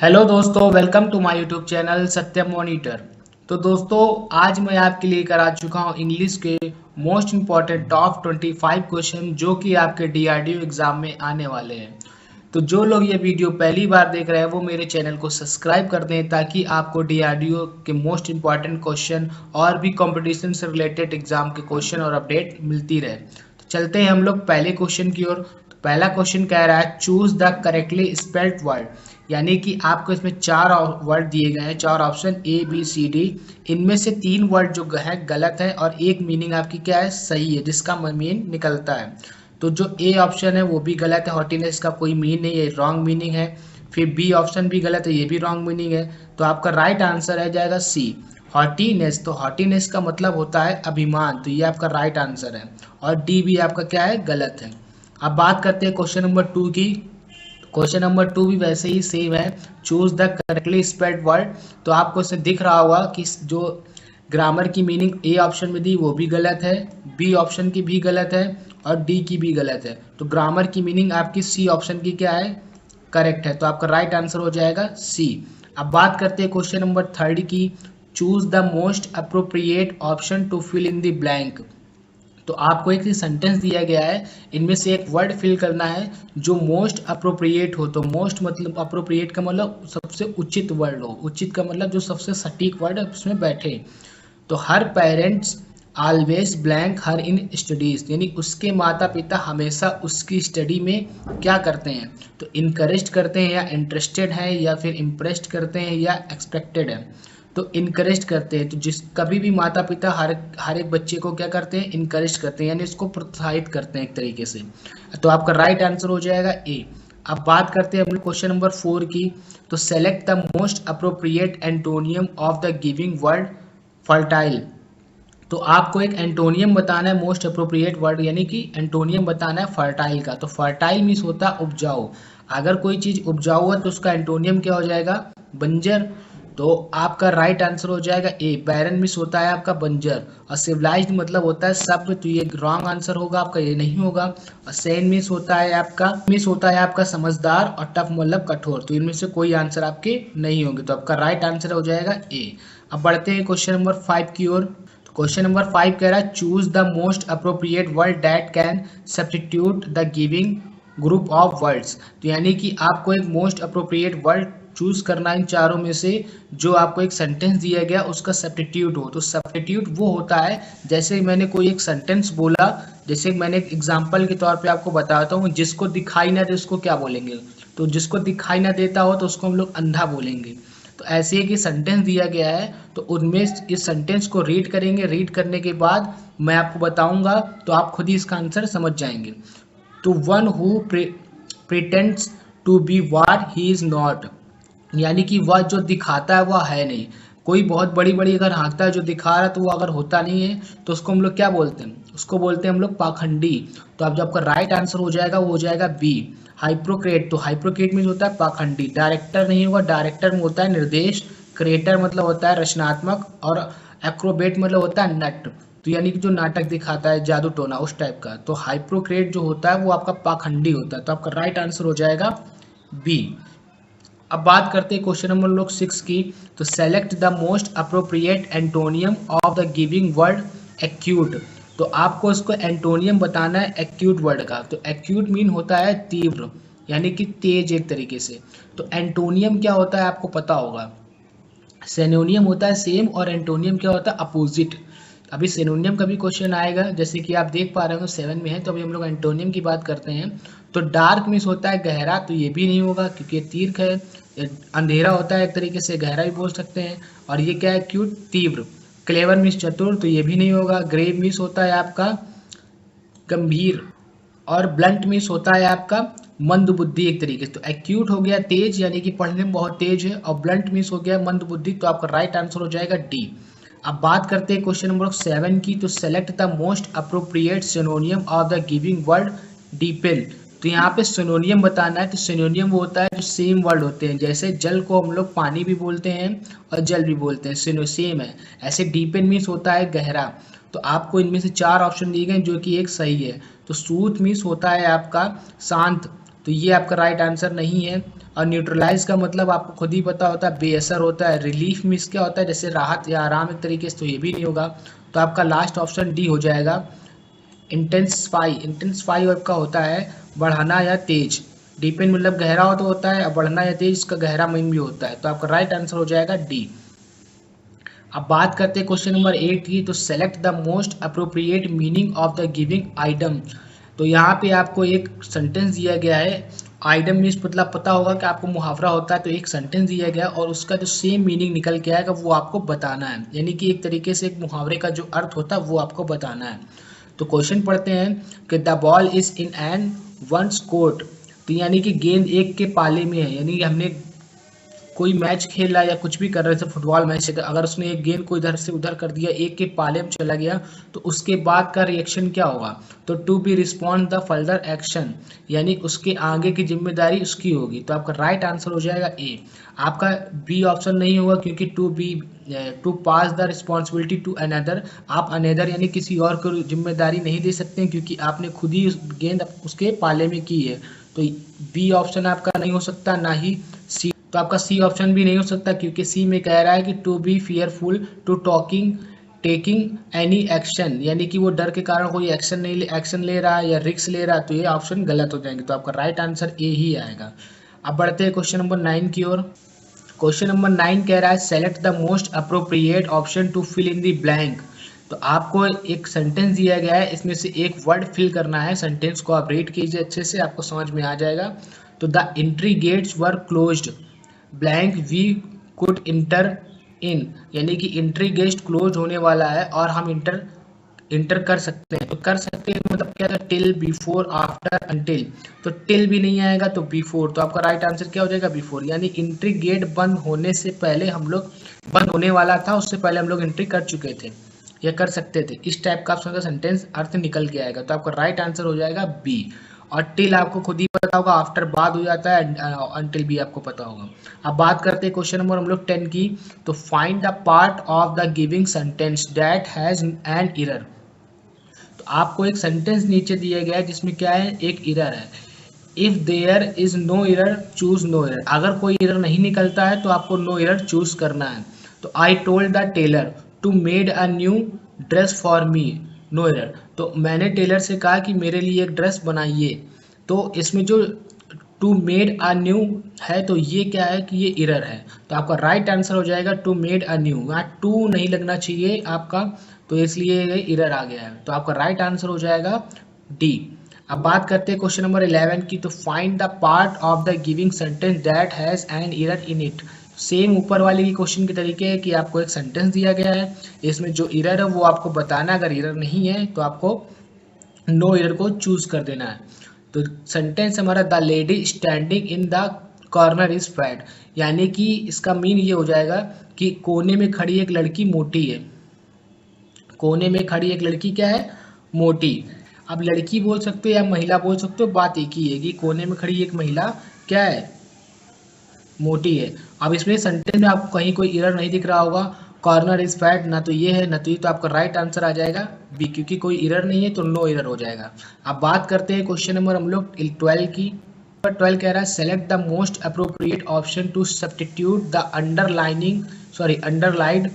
Hello दोस्तों, welcome to my YouTube channel Satyam Monitor. तो दोस्तों, आज मैं आपके लिए करा चुका हूँ इंग्लिश के मोस्ट इम्पॉर्टेंट टॉप 25 क्वेश्चन जो कि आपके डीआरडीओ एग्जाम में आने वाले हैं। तो जो लोग ये वीडियो पहली बार देख रहे हैं वो मेरे चैनल को सब्सक्राइब कर दें ताकि आपको डीआरडीओ के मोस्ट इम्पॉर्टेंट क्वेश्चन और भी कंपटीशन से रिलेटेड एग्जाम के क्वेश्चन और अपडेट मिलती रहे। तो चलते हैं हम लोग पहले क्वेश्चन की ओर। तो पहला क्वेश्चन कह रहा है choose the correctly spelled word, यानी कि आपको इसमें चार वर्ड दिए गए हैं, चार option A B C D. इनमें से तीन वर्ड जो है गलत है और एक मीनिंग आपकी क्या है, सही है, जिसका मीन निकलता है। तो जो ए ऑप्शन है वो भी गलत है, हॉटीनेस का कोई मीन नहीं है, रॉन्ग मीनिंग है। फिर बी ऑप्शन भी गलत है, ये भी रॉन्ग मीनिंग है। तो आपका राइट आंसर रह जाएगा सी, हॉटीनेस। तो हॉटीनेस का मतलब होता है अभिमान, तो ये आपका राइट आंसर है। और डी भी आपका क्या है, गलत है। अब बात करते हैं क्वेश्चन नंबर 2 की। क्वेश्चन नंबर 2 भी वैसे ही सेम है, choose the correctly spelled word. तो आपको इसमें दिख रहा होगा कि जो ग्रामर की मीनिंग ए ऑप्शन में दी वो भी गलत है, बी ऑप्शन की भी गलत है और डी की भी गलत है। तो ग्रामर की मीनिंग आपकी सी ऑप्शन की क्या है, करेक्ट है। तो आपका राइट आंसर हो जाएगा सी। अब बात करते हैं क्वेश्चन नंबर 3 की। Choose the most appropriate option to fill in the blank. तो आपको एक सेंटेंस दिया गया है, इनमें से एक वर्ड फिल करना है जो मोस्ट अप्रोप्रिएट हो। तो मोस्ट मतलब अप्रोप्रिएट का मतलब सबसे उचित वर्ड हो, उचित का मतलब जो सबसे सटीक वर्ड है उसमें बैठे। तो her parents always blank her in studies, यानी उसके माता पिता हमेशा उसकी स्टडी में क्या करते हैं, तो इनकरेज करते हैं या इंटरेस्टेड है या फिर इम्प्रेस्ड करते हैं या एक्सपेक्टेड है। तो इनकरेज करते हैं, तो जिस कभी भी माता पिता हर एक बच्चे को क्या करते हैं, इनकरेज करते हैं, यानी इसको प्रोत्साहित करते हैं एक तरीके से। तो आपका राइट आंसर हो जाएगा ए। अब बात करते हैं हम लोग क्वेश्चन नंबर 4 की। तो select the most appropriate antonym of the giving word fertile. तो आपको एक एंटोनियम बताना है, मोस्ट अप्रोप्रिएट वर्ड, यानी कि एंटोनियम बताना है फर्टाइल का। तो फर्टाइल मीन्स होता है उपजाऊ। अगर कोई चीज उपजाऊ है तो उसका एंटोनियम क्या हो जाएगा, बंजर। तो आपका राइट आंसर हो जाएगा ए, बैरन मीन्स होता है आपका बंजर। और सिविलाइज्ड मतलब होता है सभ्य, तो ये रॉन्ग आंसर होगा आपका, ये नहीं होगा। और सेन मीन्स होता है आपका समझदार, और टफ मतलब कठोर। तो इनमें से कोई आंसर आपके नहीं होंगे, तो आपका राइट आंसर हो जाएगा ए। अब बढ़ते हैं क्वेश्चन नंबर 5 की ओर। क्वेश्चन नंबर 5 कह रहा है choose the most appropriate word that can substitute the giving group of words. तो यानी कि आपको एक मोस्ट अप्रोप्रिएट वर्ड चूज करना है इन चारों में से जो आपको एक सेंटेंस दिया गया उसका सब्स्टिट्यूट हो। तो सब्स्टिट्यूट वो होता है, जैसे मैंने कोई एक सेंटेंस बोला, जैसे मैंने एक एग्जांपल के तौर पे आपको बताता हूँ, जिसको दिखाई ना दे उसको क्या बोलेंगे, तो जिसको दिखाई ना देता हो तो उसको हम लोग अंधा बोलेंगे। तो ऐसे एक सेंटेंस दिया गया है, तो उनमें इस सेंटेंस को रीड करेंगे, रीड करने के बाद मैं आपको बताऊंगा तो आप खुद ही इसका आंसर समझ जाएंगे। तो one who pretends to be what he is not, यानी कि वह जो दिखाता है वह है नहीं। कोई बहुत बड़ी बड़ी अगर हाँकता है जो दिखा रहा है तो वो अगर होता नहीं है तो उसको हम लोग क्या बोलते हैं, उसको बोलते हैं हम लोग पाखंडी। तो अब जो आपका राइट आंसर हो जाएगा वो हो जाएगा बी, हाइप्रोक्रेट। तो हाइप्रोक्रेट में होता है पाखंडी। डायरेक्टर नहीं होगा, डायरेक्टर में होता है निर्देश, क्रिएटर मतलब होता है रचनात्मक, और एक्रोबेट मतलब होता है नट, तो यानी कि जो नाटक दिखाता है, जादू टोना उस टाइप का। तो हाइप्रोक्रेट जो होता है वो आपका पाखंडी होता है। तो आपका राइट आंसर हो जाएगा बी। अब बात करते हैं क्वेश्चन नंबर लोग 6 की। तो select the most appropriate antonym of the giving word acute. तो आपको इसको एंटोनियम बताना है एक्यूट वर्ड का। तो एक्यूट मीन होता है तीव्र, यानी कि तेज एक तरीके से। तो एंटोनियम क्या होता है आपको पता होगा, सिनोनियम होता है सेम, और एंटोनियम क्या होता है अपोजिट। अभी सिनोनियम का भी क्वेश्चन आएगा, जैसे कि आप देख पा रहे हो 7 में है। तो अभी हम लोग एंटोनियम की बात करते हैं। तो डार्क मीन्स होता है गहरा, तो ये भी नहीं होगा क्योंकि ये तीर्थ है। अंधेरा होता है एक तरीके से, गहरा भी बोल सकते हैं। और ये क्या है, क्यूट, तीव्र। क्लेवर मीन्स चतुर, तो ये भी नहीं होगा। ग्रेव मीन्स होता है आपका गंभीर, और ब्लंट मीन्स होता है आपका मंद बुद्धि एक तरीके से। तो एक्यूट हो गया तेज, यानी कि पढ़ने में बहुत तेज है, और ब्लंट मीन्स हो गया मंद बुद्धि। तो आपका राइट आंसर हो जाएगा डी। अब बात करते हैं क्वेश्चन नंबर 7 की। तो select the most appropriate synonym of the giving word deepen. तो यहाँ पे सिनोनियम बताना है। तो सिनोनियम वो होता है जो सेम वर्ड होते हैं, जैसे जल को हम लोग पानी भी बोलते हैं और जल भी बोलते हैं, सेम है। ऐसे डीपेन मीन्स होता है गहरा। तो आपको इनमें से 4 ऑप्शन दिए गए जो कि एक सही है। तो सूत मीन्स होता है आपका शांत, तो ये आपका राइट आंसर नहीं है। और न्यूट्रलाइज का मतलब आपको खुद ही पता होता है, बेअसर होता है। रिलीफ मीन्स क्या होता है, जैसे राहत या आराम एक तरीके से, तो ये भी नहीं होगा। तो आपका लास्ट ऑप्शन डी हो जाएगा। इंटेंसिफाई आपका होता है बढ़ाना या तेज। डीपेन मतलब गहरा हो तो होता है, और बढ़ना या तेज इसका गहरा मीन भी होता है। तो आपका राइट आंसर हो जाएगा डी। अब बात करते हैं क्वेश्चन नंबर 8 की। तो select the most appropriate meaning of the giving item. तो यहाँ पे आपको एक सेंटेंस दिया गया है। आइटम मीन्स मतलब पता होगा कि आपको मुहावरा होता है, तो एक सेंटेंस दिया गया और उसका जो सेम मीनिंग निकल के आएगा वो आपको बताना है। यानी कि एक तरीके से एक मुहावरे का जो अर्थ होता है वो आपको बताना है। तो क्वेश्चन पढ़ते हैं कि the ball is in an one's court. तो यानी कि गेंद एक के पाले में है। यानी कि हमने कोई मैच खेल रहा है या कुछ भी कर रहे थे, फुटबॉल मैच है, अगर उसने एक गेंद को इधर से उधर कर दिया, एक के पाले में चला गया, तो उसके बाद का रिएक्शन क्या होगा? तो to be respond the further action, यानी उसके आगे की जिम्मेदारी उसकी होगी। तो आपका राइट आंसर हो जाएगा ए। आपका बी ऑप्शन नहीं होगा, क्योंकि to pass the responsibility to another. आप अनदर यानी किसी और को जिम्मेदारी नहीं दे सकते हैं, क्योंकि आपने खुद ही गेंद उसके पाले में की है। तो बी ऑप्शन आपका नहीं हो सकता, ना ही सी। तो आपका सी ऑप्शन भी नहीं हो सकता, क्योंकि सी में कह रहा है कि to be fearful to taking any action, यानी कि वो डर के कारण कोई एक्शन ले रहा है या रिस्क ले रहा है। तो ये ऑप्शन गलत हो जाएंगे। तो आपका राइट आंसर ए ही आएगा। अब बढ़ते हैं क्वेश्चन नंबर 9 की ओर। क्वेश्चन नंबर 9 कह रहा है select the most appropriate option to fill in the blank. तो आपको एक सेंटेंस दिया गया है, इसमें से एक वर्ड फिल करना है। सेंटेंस को आप रीड कीजिए अच्छे से, आपको समझ में आ जाएगा। तो the entry gates were closed blank we could enter in, यानी कि एंट्री गेट क्लोज होने वाला है और हम इंटर कर सकते हैं। तो कर सकते हैं मतलब क्या था, टिल, बिफोर, आफ्टर, अंटिल। तो टिल भी नहीं आएगा, तो बिफोर। तो आपका राइट आंसर क्या हो जाएगा? बिफोर। यानी एंट्री गेट बंद होने से पहले हम लोग, बंद होने वाला था उससे पहले हम लोग एंट्री कर चुके थे या कर सकते थे। इस टाइप का आपका सेंटेंस अर्थ निकल के आएगा। तो आपका राइट आंसर हो जाएगा बी। और टिल आपको खुद ही पता होगा, आफ्टर बाद हो जाता है, अनटिल भी आपको पता होगा। अब बात करते हैं क्वेश्चन नंबर हम लोग 10 की। तो find the part of the giving sentence that has an error. तो आपको एक सेंटेंस नीचे दिया गया है जिसमें क्या है, एक एरर है। If there is no error choose no error. अगर कोई एरर नहीं निकलता है तो आपको नो एरर चूज करना है। तो I told the tailor to made a new dress for me, no error. तो मैंने टेलर से कहा कि मेरे लिए एक ड्रेस बनाइए। तो इसमें जो टू मेड अ न्यू है, तो ये क्या है कि ये एरर है। तो आपका राइट आंसर हो जाएगा टू मेड अ न्यू। यहाँ टू नहीं लगना चाहिए आपका, तो इसलिए ये एरर आ गया है। तो आपका राइट आंसर हो जाएगा डी। अब बात करते हैं क्वेश्चन नंबर 11 की। तो find the part of the giving sentence that has an error in it. Same ऊपर वाले की क्वेश्चन के तरीके है कि आपको एक सेंटेंस दिया गया है, इसमें जो एरर है वो आपको बताना है। अगर एरर नहीं है तो आपको नो एरर को चूज कर देना है। तो सेंटेंस हमारा the lady standing in the corner is fat, यानी कि इसका मीन ये हो जाएगा कि कोने में खड़ी एक लड़की मोटी है। कोने में खड़ी एक लड़की क्या है? मोटी। अब लड़की बोल सकते हो या महिला बोल सकते हो, बात एक ही है कि कोने में खड़ी एक महिला क्या है? मोटी है। अब इसमें सेंटेंस में आपको कहीं कोई एरर नहीं दिख रहा होगा। कॉर्नर इज फैट, ना तो ये है ना तो ये, तो आपका राइट आंसर आ जाएगा बी, क्योंकि कोई एरर नहीं है तो नो एरर हो जाएगा। अब बात करते हैं क्वेश्चन नंबर हम लोग 12 की। 12 कह रहा है select the most appropriate option to substitute the underlined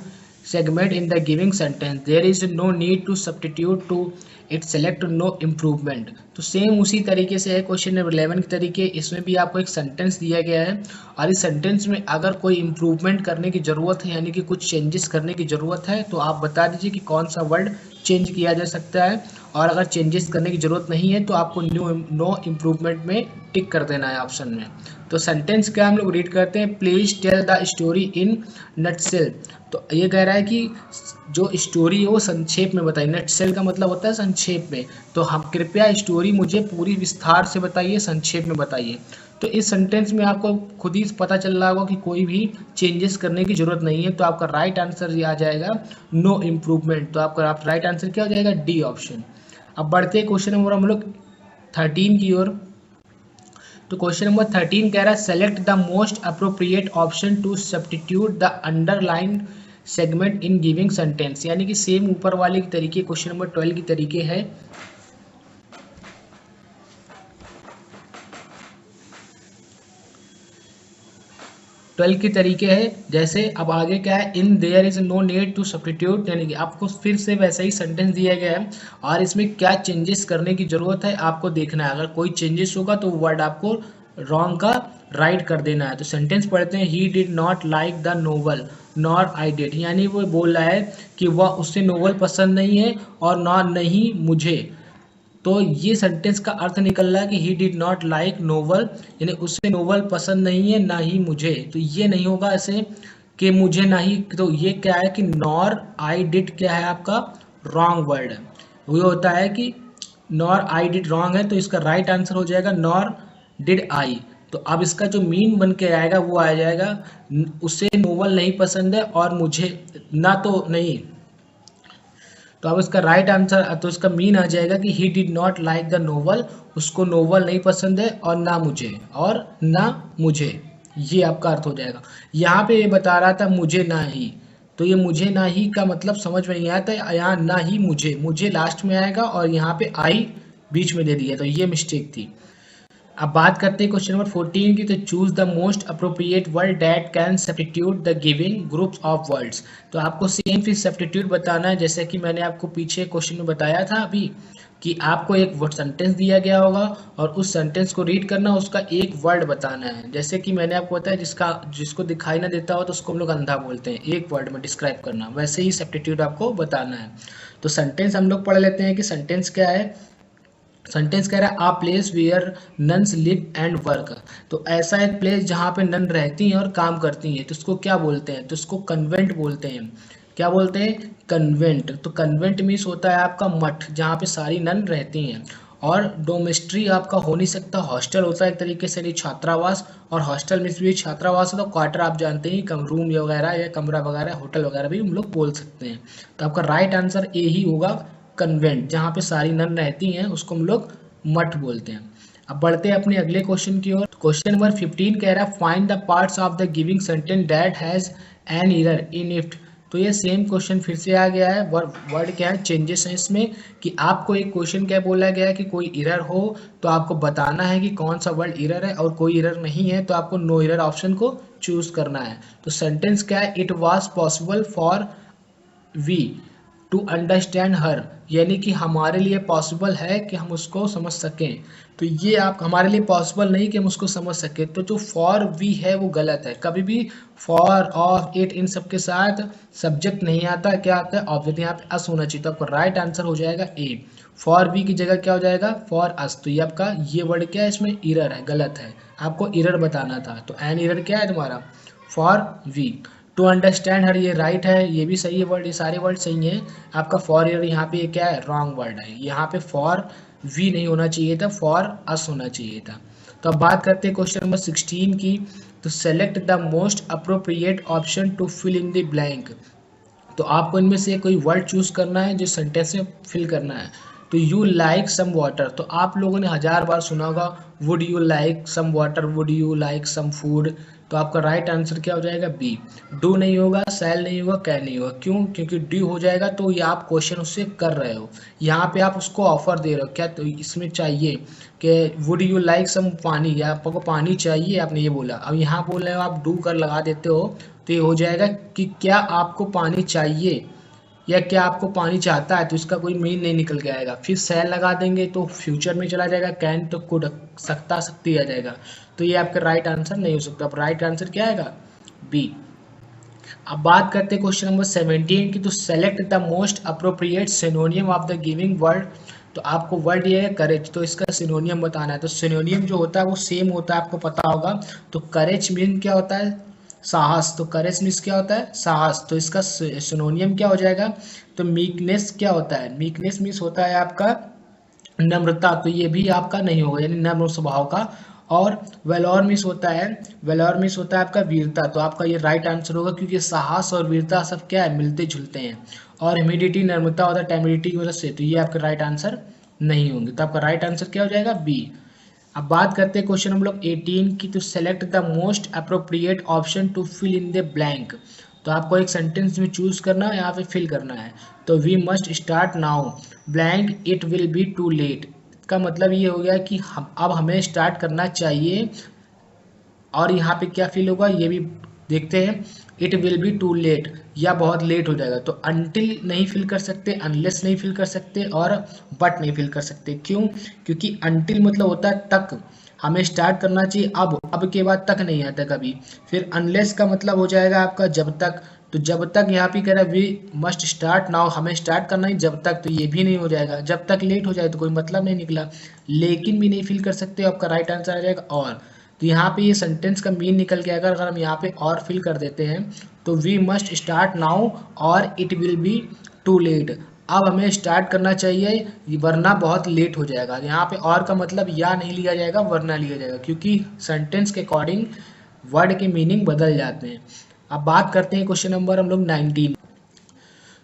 segment in the giving sentence. There is no need to substitute to it, select no improvement. तो सेम उसी तरीके से है क्वेश्चन नंबर 11 के तरीके। इसमें भी आपको एक सेंटेंस दिया गया है और इस सेंटेंस में अगर कोई इम्प्रूवमेंट करने की ज़रूरत है, यानी कि कुछ चेंजेस करने की ज़रूरत है, तो आप बता दीजिए कि कौन सा वर्ड चेंज किया जा सकता है। और अगर चेंजेस करने की ज़रूरत नहीं है तो आपको नो इम्प्रूवमेंट में टिक कर देना है ऑप्शन में। तो सेंटेंस क्या हम लोग रीड करते हैं, please tell the story in nutshell. तो ये कह रहा है कि जो स्टोरी है वो संक्षेप में बताइए। नटसेल का मतलब होता है संक्षेप में। तो हम कृपया स्टोरी मुझे पूरी विस्तार से बताइए, संक्षेप में बताइए। तो इस सेंटेंस में आपको खुद ही पता चल रहा होगा कि कोई भी चेंजेस करने की जरूरत नहीं है। तो आपका राइट आंसर ये आ जाएगा नो इम्प्रूवमेंट। तो आपका राइट आंसर क्या हो जाएगा? D option. अब बढ़ते हैं क्वेश्चन नंबर हम लोग 13 की ओर। तो क्वेश्चन नंबर 13 कह रहा है select the most appropriate option to substitute the underline segment in giving sentence, यानी कि सेम ऊपर वाले के तरीके क्वेश्चन नंबर 12 की तरीके है। 12 के तरीके है। जैसे अब आगे क्या है, in there is no need to substitute, यानी कि आपको फिर से वैसा ही सेंटेंस दिया गया है और इसमें क्या चेंजेस करने की जरूरत है आपको देखना है। अगर कोई चेंजेस होगा तो वर्ड आपको रॉन्ग का राइट कर देना है। तो सेंटेंस पढ़ते हैं, he did not like the novel nor I did, यानी वो बोल रहा है कि वह उसे नोवेल पसंद नहीं है और ना नहीं मुझे। तो ये सेंटेंस का अर्थ निकल रहा है कि he did not like novel, यानी उसे नोवेल पसंद नहीं है ना ही मुझे। तो ये नहीं होगा ऐसे कि मुझे ना ही, तो ये क्या है कि नॉर आई डिड क्या है आपका रॉन्ग वर्ड है। वो होता है कि नॉर आई डिड रॉन्ग है, तो इसका राइट आंसर हो जाएगा नॉर डिड आई। तो अब इसका जो मीन बन के आएगा वो आ जाएगा उसे नोवेल नहीं पसंद है और मुझे ना तो नहीं। तो अब इसका राइट आंसर, तो इसका मीन आ जाएगा कि he did not like the novel, उसको नोवेल नहीं पसंद है और ना मुझे, ये आपका अर्थ हो जाएगा। यहाँ पे ये बता रहा था मुझे ना ही, तो ये मुझे ना ही का मतलब समझ में नहीं आता, यहाँ ना ही मुझे लास्ट में आएगा और यहाँ पे आई बीच में दे दिया, तो ये मिस्टेक थी। अब बात करते हैं क्वेश्चन नंबर 14 की। तो choose the most appropriate word that can substitute the giving groups of words. तो आपको सेम फिर सब्स्टिट्यूट बताना है, जैसे कि मैंने आपको पीछे क्वेश्चन में बताया था अभी कि आपको एक वर्ड सेंटेंस दिया गया होगा और उस सेंटेंस को रीड करना, उसका एक वर्ड बताना है। जैसे कि मैंने आपको बताया जिसको दिखाई ना देता हो तो उसको हम लोग अंधा बोलते हैं, एक वर्ड में डिस्क्राइब करना, वैसे ही सब्स्टिट्यूट आपको बताना है। तो सेंटेंस हम लोग पढ़ लेते हैं कि सेंटेंस क्या है। सेंटेंस कह रहा है a place where nuns live and work. तो ऐसा एक प्लेस जहाँ पे नन रहती हैं और काम करती हैं, तो इसको क्या बोलते हैं, तो इसको कन्वेंट बोलते हैं। क्या बोलते हैं, कन्वेंट। तो कन्वेंट मीन्स होता है आपका मठ, जहाँ पे सारी नन रहती हैं। और डोमेस्ट्री आपका हो नहीं सकता, हॉस्टल होता है एक तरीके से, नहीं छात्रावास, और हॉस्टल मीन्स भी छात्रावास है तो क्वार्टर आप जानते हैं, कम रूम वगैरह या कमरा वगैरह होटल वगैरह भी हम लोग बोल सकते हैं। तो आपका राइट आंसर ए ही होगा, कन्वेंट, जहाँ पे सारी नन रहती हैं उसको हम लोग मठ बोलते हैं। अब बढ़ते हैं अपने अगले क्वेश्चन की ओर। क्वेश्चन नंबर 15 कह रहा है find the parts of the giving sentence that has an error in it. तो ये सेम क्वेश्चन फिर से आ गया है। वर्ड क्या है, चेंजेस है इसमें, कि आपको एक क्वेश्चन क्या बोला गया है कि कोई एरर हो तो आपको बताना है कि कौन सा वर्ड एरर है, और कोई एरर नहीं है तो आपको नो एरर ऑप्शन को चूज करना है। तो सेंटेंस क्या है, it was possible for we to understand her, यानी कि हमारे लिए पॉसिबल है कि हम उसको समझ सकें। तो ये आप हमारे लिए पॉसिबल नहीं कि हम उसको समझ सकें, तो जो फॉर वी है वो गलत है। कभी भी फॉर और इट इन सब के साथ सब्जेक्ट नहीं आता, क्या आता है ऑब्जेक्ट, यहाँ पे अस होना चाहिए। तो आपका राइट आंसर हो जाएगा ए, फॉर वी की जगह क्या हो जाएगा फॉर अस। तो ये आपका ये वर्ड क्या है, इसमें इरर है, गलत है, आपको इरर बताना था। तो एन इरर क्या है तुम्हारा, फॉर वी। टू अंडरस्टैंड हर ये राइट है, ये भी सही है वर्ड, ये सारे वर्ड सही हैं। आपका फॉर ईयर यहाँ पे ये क्या है, रॉन्ग वर्ड है, यहाँ पे फॉर वी नहीं होना चाहिए था, फॉर अस होना चाहिए था। तो अब बात करते हैं क्वेश्चन नंबर 16 की। तो select the most appropriate option to fill in the blank. तो आपको इनमें से कोई वर्ड चूज करना है जो सेंटेंस में फिल करना है। तो यू लाइक सम वाटर, तो आप लोगों ने 1000 बार सुना होगा would you like some water, would you like some food. तो आपका राइट आंसर क्या हो जाएगा, बी। डू नहीं होगा, सैल नहीं होगा, कैन नहीं होगा, क्यों, क्योंकि ड्यू हो जाएगा तो ये आप क्वेश्चन उससे कर रहे हो, यहाँ पे आप उसको ऑफर दे रहे हो क्या, तो इसमें चाहिए कि वुड यू लाइक सम पानी, या आपको पानी चाहिए, आपने ये बोला। अब यहाँ बोल रहे हो आप डू कर लगा देते हो, तो ये हो जाएगा कि क्या आपको पानी चाहिए या क्या आपको पानी चाहता है, तो इसका कोई मीन नहीं निकल के आएगा। फिर सैल लगा देंगे तो फ्यूचर में चला जाएगा, कैन तो कुड, सकता सकती आ जाएगा, तो ये आपका राइट आंसर नहीं हो सकता। अब राइट आंसर क्या आएगा, बी। अब बात करते हैं क्वेश्चन नंबर 17 की। तो select the most appropriate synonym of the giving word. तो आपको वर्ड ये है करेज, तो इसका सिनोनियम बताना है। तो सिनोनियम जो होता है वो सेम होता है, आपको पता होगा। तो करेज मीन क्या होता है, साहस। तो करेज मीन्स क्या होता है, साहस। तो इसका सिनोनियम क्या हो जाएगा, तो मीकनेस क्या होता है, मीकनेस मीन्स होता है आपका नम्रता, तो ये भी आपका नहीं होगा, यानी नम्र स्वभाव का। और वेलोर मिस होता है, वेलोर मिस होता है आपका वीरता, तो आपका ये राइट आंसर होगा, क्योंकि साहस और वीरता सब क्या है, मिलते जुलते हैं। और ह्यूमिडिटी नम्रता होता है टेमिडिटी की वजह से, तो ये आपका राइट आंसर नहीं होंगे। तो आपका राइट आंसर क्या हो जाएगा, बी। अब बात करते हैं क्वेश्चन हम लोग 18 की। तो select the most appropriate option to fill in the blank. तो आपको एक सेंटेंस में चूज करना है, यहाँ पे फिल करना है। तो we must start now blank it will be too late, का मतलब ये हो गया कि हम अब हमें स्टार्ट करना चाहिए, और यहाँ पे क्या फिल होगा, ये भी देखते हैं। It will be too late, या बहुत लेट हो जाएगा। तो अनटिल नहीं फिल कर सकते, अनलेस नहीं फिल कर सकते और बट नहीं फिल कर सकते। क्यों? क्योंकि अनटिल मतलब होता है तक, हमें स्टार्ट करना चाहिए अब के बाद तक नहीं आता कभी। फिर अनलेस का मतलब हो जाएगा आपका जब तक, तो जब तक यहाँ पे कह रहा है वी मस्ट स्टार्ट नाउ, हमें स्टार्ट करना ही जब तक, तो ये भी नहीं हो जाएगा। जब तक लेट हो जाए तो कोई मतलब नहीं निकला। लेकिन भी नहीं फिल कर सकते, आपका राइट आंसर आ जाएगा और। तो यहाँ पे ये सेंटेंस का मीन निकल के अगर हम यहाँ पे और फिल कर देते हैं तो वी मस्ट स्टार्ट नाउ और it will be too late. अब हमें स्टार्ट करना चाहिए वरना बहुत लेट हो जाएगा। यहाँ पे और का मतलब या नहीं लिया जाएगा, वरना लिया जाएगा, क्योंकि सेंटेंस के अकॉर्डिंग वर्ड के मीनिंग बदल जाते हैं। अब बात करते हैं क्वेश्चन नंबर हम लोग 19।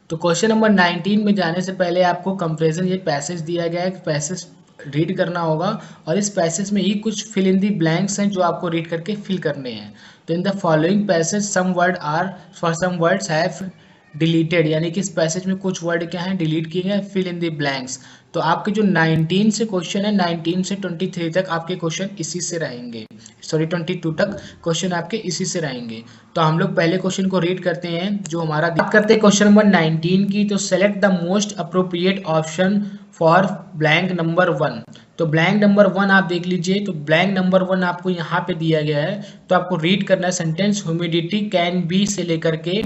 तो क्वेश्चन नंबर 19 में जाने से पहले आपको कंपैरिजन ये पैसेज दिया गया है, पैसेज रीड करना होगा और इस पैसेज में ही कुछ फिल इन दी ब्लैंक्स हैं जो आपको रीड करके फिल करने हैं। तो in the following passage some word are for some words have deleted, यानी कि इस पैसेज में कुछ वर्ड क्या हैं डिलीट किए गए, फिल इन दी ब्लैंक्स। तो आपके जो 19 से क्वेश्चन है, 19 से 23 तक आपके क्वेश्चन इसी से रहेंगे, सॉरी 22 तक क्वेश्चन आपके इसी से रहेंगे। तो हम लोग पहले क्वेश्चन को रीड करते हैं जो हमारा, बात करते हैं क्वेश्चन नंबर 19 की। तो select the most appropriate option for blank number 1। तो ब्लैंक नंबर 1 आप देख लीजिए। तो ब्लैंक नंबर 1 आपको यहाँ पे दिया गया है, तो आपको रीड करना है सेंटेंस ह्यूमिडिटी कैन बी से लेकर के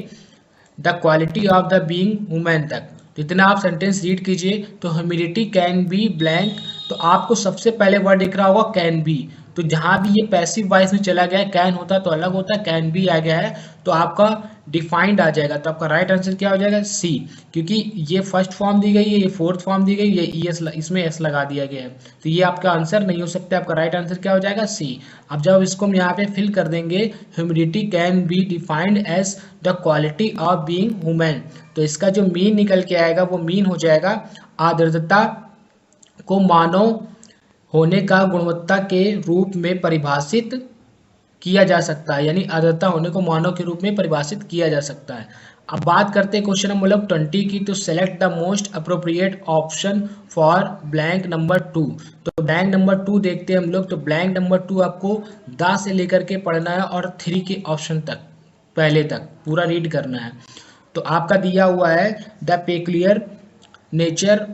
the quality of the being women तक। तो इतना आप सेंटेंस रीड कीजिए। तो ह्यूमिडिटी कैन बी ब्लैंक, तो आपको सबसे पहले वर्ड दिख रहा होगा कैन बी। तो जहाँ भी ये पैसिव वॉइस में चला गया है, कैन होता तो अलग होता, कैन बी आ गया है तो आपका डिफाइंड आ जाएगा। तो आपका राइट आंसर क्या हो जाएगा? सी, क्योंकि ये फर्स्ट फॉर्म दी गई है, ये फोर्थ फॉर्म दी गई है, ये इसमें एस लगा दिया गया है, तो ये आपका आंसर नहीं हो सकता। आपका राइट आंसर क्या हो जाएगा? सी। अब जब इसको हम यहाँ पे फिल कर देंगे, humidity can be defined as the quality of being women, तो इसका जो मीन निकल के आएगा वो मीन हो जाएगा आर्द्रता को मानव होने का गुणवत्ता के रूप में परिभाषित किया जा सकता है, यानी आर्द्रता होने को मानव के रूप में परिभाषित किया जा सकता है। अब बात करते हैं क्वेश्चन नंबर 20 की। तो select the most appropriate option for blank number 2। तो ब्लैंक नंबर 2 देखते हैं हम लोग। तो ब्लैंक नंबर 2 आपको द से लेकर के पढ़ना है और 3 के ऑप्शन तक, पहले तक पूरा रीड करना है। तो आपका दिया हुआ है the peculiar nature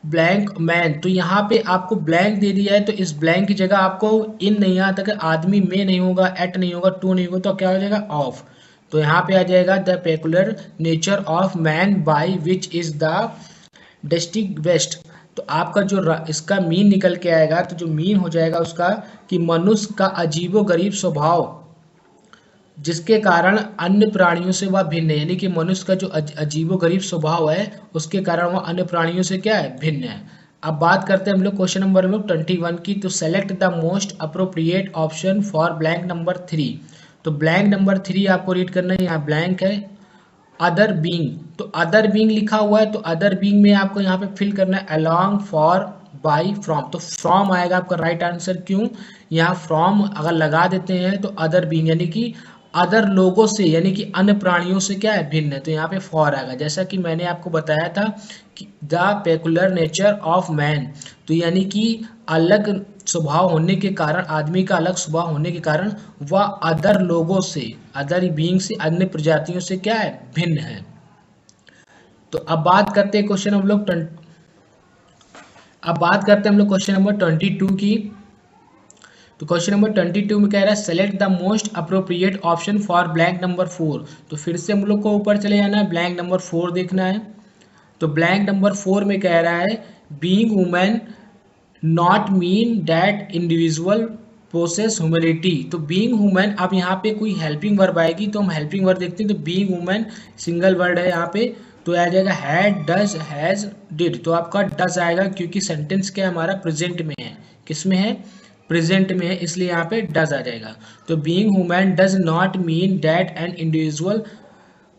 blank man. तो यहाँ पे आपको ब्लैंक दे दिया है, तो इस ब्लैंक की जगह आपको इन नहीं आता, कि आदमी में नहीं होगा, एट नहीं होगा, टू नहीं होगा, तो क्या हो जाएगा? ऑफ। तो यहाँ पे आ जाएगा the peculiar nature of man by which is the distinguished. तो आपका जो इसका मीन निकल के आएगा, तो जो मीन हो जाएगा उसका कि मनुष्य का अजीबोगरीब स्वभाव जिसके कारण अन्य प्राणियों से वह भिन्न है, यानी कि मनुष्य का जो अजीबोगरीब स्वभाव है उसके कारण वह अन्य प्राणियों से क्या है? भिन्न है। अब बात करते हैं हम लोग क्वेश्चन नंबर 21 की। तो select the most appropriate option for blank number 3। तो ब्लैंक नंबर 3 आपको रीड करना है, यहाँ ब्लैंक है अदर बीइंग। तो अदर बीइंग लिखा हुआ है, तो अदर बीइंग में आपको यहाँ पे फिल करना है अलोंग, फॉर, बाई, फ्रॉम। तो फ्रॉम आएगा आपका राइट आंसर। क्यों? यहाँ फ्रॉम अगर लगा देते हैं तो अदर बीइंग यानी कि अदर लोगों से, यानी कि अन्य प्राणियों से क्या है? भिन्न है, तो यहाँ पे फॉर आएगा। जैसा कि मैंने आपको बताया था कि the peculiar nature of man, तो यानी कि अलग स्वभाव होने के कारण, आदमी का अलग स्वभाव होने के कारण वह अदर लोगों से, अदर बीइंग से, अन्य प्रजातियों से क्या है? भिन्न है। तो अब बात करते हैं क्वेश्चन हम लोग क्वेश्चन नंबर 22 की। तो क्वेश्चन नंबर 22 में कह रहा है select the most appropriate option for blank number 4। तो फिर से हम लोग को ऊपर चले जाना है, ब्लैंक नंबर 4 देखना है। तो ब्लैंक नंबर 4 में कह रहा है being women not mean that individual possess humility. तो बीइंग वुमेन, अब यहाँ पे कोई हेल्पिंग वर्ब आएगी तो हम हेल्पिंग वर्ब देखते हैं। तो बीइंग वुमेन सिंगल वर्ड है यहाँ पे, तो आ जाएगा हैड, डज, हैज, डिड। तो आपका डज आएगा क्योंकि सेंटेंस क्या हमारा प्रेजेंट में है, किसमें है? प्रेजेंट में है, इसलिए यहाँ पे डज आ जाएगा। तो being women does not mean that an individual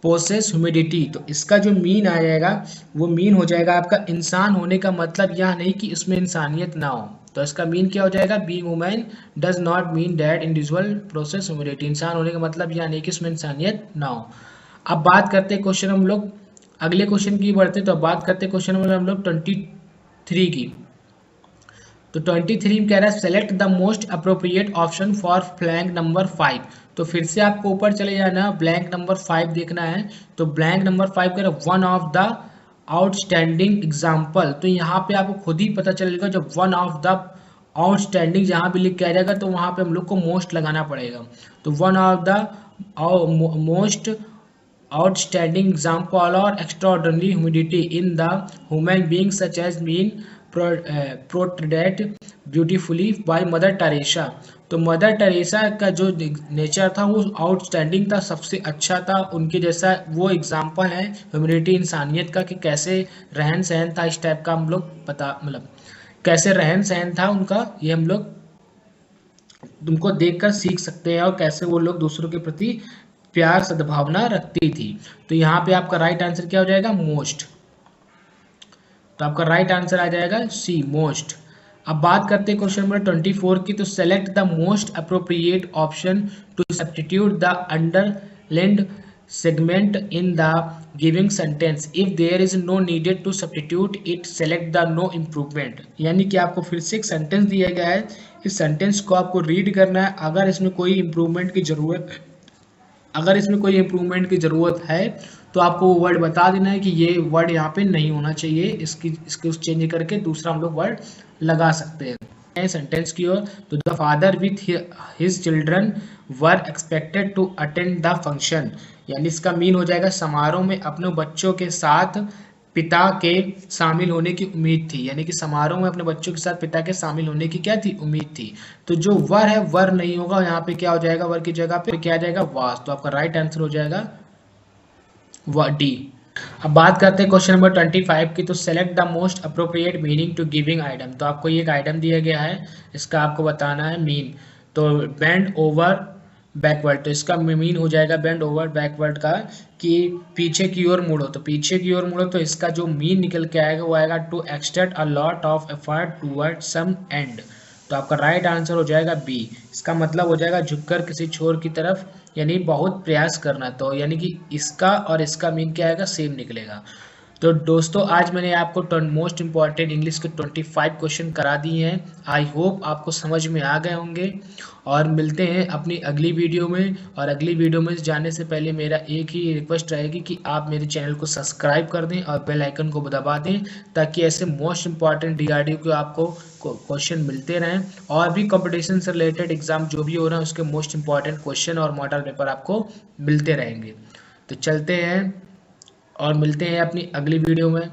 possess humidity. तो इसका जो मीन आ जाएगा वो मीन हो जाएगा आपका इंसान होने का मतलब यह नहीं कि उसमें इंसानियत ना हो। तो इसका मीन क्या हो जाएगा? Being women does not mean that individual process humidity. इंसान होने का मतलब यह नहीं कि उसमें इंसानियत ना हो। अब बात करते हैं क्वेश्चन हम लोग अगले क्वेश्चन की बढ़ते, तो अब बात करते हैं क्वेश्चन हम लोग 23 की। तो 23 में कह रहा है select the most appropriate option for blank number 5। तो फिर से आपको ऊपर चले जाना, ब्लैंक नंबर 5 देखना है। तो ब्लैंक नंबर 5 का one of the outstanding example, तो यहाँ पे आपको खुद ही पता चलेगा जब वन ऑफ द आउटस्टैंडिंग जहाँ भी लिख के आ जाएगा तो वहाँ पे हम लोग को मोस्ट लगाना पड़ेगा। तो one of the most outstanding example or extraordinary humidity in the human being such as being portrayed beautifully by mother Teresa. तो मदर टेरेसा का जो नेचर था वो आउटस्टैंडिंग था, सबसे अच्छा था, उनके जैसा वो एग्जाम्पल है ह्यूमैनिटी इंसानियत का कि कैसे रहन सहन था, इस टाइप का हम लोग पता मतलब कैसे रहन सहन था उनका, ये हम लोग उनको देखकर सीख सकते हैं और कैसे वो लोग दूसरों के प्रति प्यार सद्भावना रखती थी। तो यहाँ पे आपका राइट आंसर क्या हो जाएगा, मोस्ट। तो आपका राइट आंसर आ जाएगा सी, मोस्ट। अब बात करते हैं क्वेश्चन नंबर 24 की। तो select the most appropriate option to substitute the underlined segment in the giving sentence if there is no needed to substitute it, select the no improvement. यानी कि आपको फिर से एक सेंटेंस दिया गया है, इस सेंटेंस को आपको रीड करना है। अगर इसमें कोई इम्प्रूवमेंट की जरूरत है तो आपको वो वर्ड बता देना है कि ये वर्ड यहाँ पे नहीं होना चाहिए, इसके चेंज करके दूसरा हम लोग वर्ड लगा सकते हैं सेंटेंस की ओर। तो the father with his children were expected to attend the function, यानी इसका मीन हो जाएगा समारोह में अपने बच्चों के साथ पिता के शामिल होने की उम्मीद थी, यानी कि समारोह में अपने बच्चों के साथ पिता के शामिल होने की क्या थी, उम्मीद थी। तो जो वर है वर नहीं होगा, यहाँ पे क्या हो जाएगा, वर की जगह पे क्या आ जाएगा, वास। तो आपका राइट आंसर हो जाएगा डी। अब बात करते हैं क्वेश्चन नंबर 25 की। तो select the most appropriate meaning to giving item. तो आपको ये एक आइटम दिया गया है, इसका आपको बताना है मीन। तो बेंड ओवर बैकवर्ड, तो इसका मीन हो जाएगा बेंड ओवर बैकवर्ड का कि पीछे की ओर मुड़ो। तो पीछे की ओर मुड़ो, तो इसका जो मीन निकल के आएगा वो आएगा to extend a lot of effort toward some end. तो आपका राइट आंसर हो जाएगा बी। इसका मतलब हो जाएगा झुककर किसी छोर की तरफ, यानी बहुत प्रयास करना। तो यानी कि इसका और इसका मीन क्या आएगा, सेम निकलेगा। तो दोस्तों आज मैंने आपको मोस्ट इंपॉर्टेंट इंग्लिश के 25 क्वेश्चन करा दिए हैं। आई होप आपको समझ में आ गए होंगे, और मिलते हैं अपनी अगली वीडियो में। और अगली वीडियो में जाने से पहले मेरा एक ही रिक्वेस्ट रहेगी कि आप मेरे चैनल को सब्सक्राइब कर दें और बेल आइकन को दबा दें, ताकि ऐसे मोस्ट इंपॉर्टेंट डीआरडीओ के आपको क्वेश्चन मिलते रहें। और भी कंपटीशन से रिलेटेड एग्जाम जो भी हो रहा है उसके मोस्ट इंपॉर्टेंट क्वेश्चन और मॉडल पेपर आपको मिलते रहेंगे। तो चलते हैं और मिलते हैं अपनी अगली वीडियो में।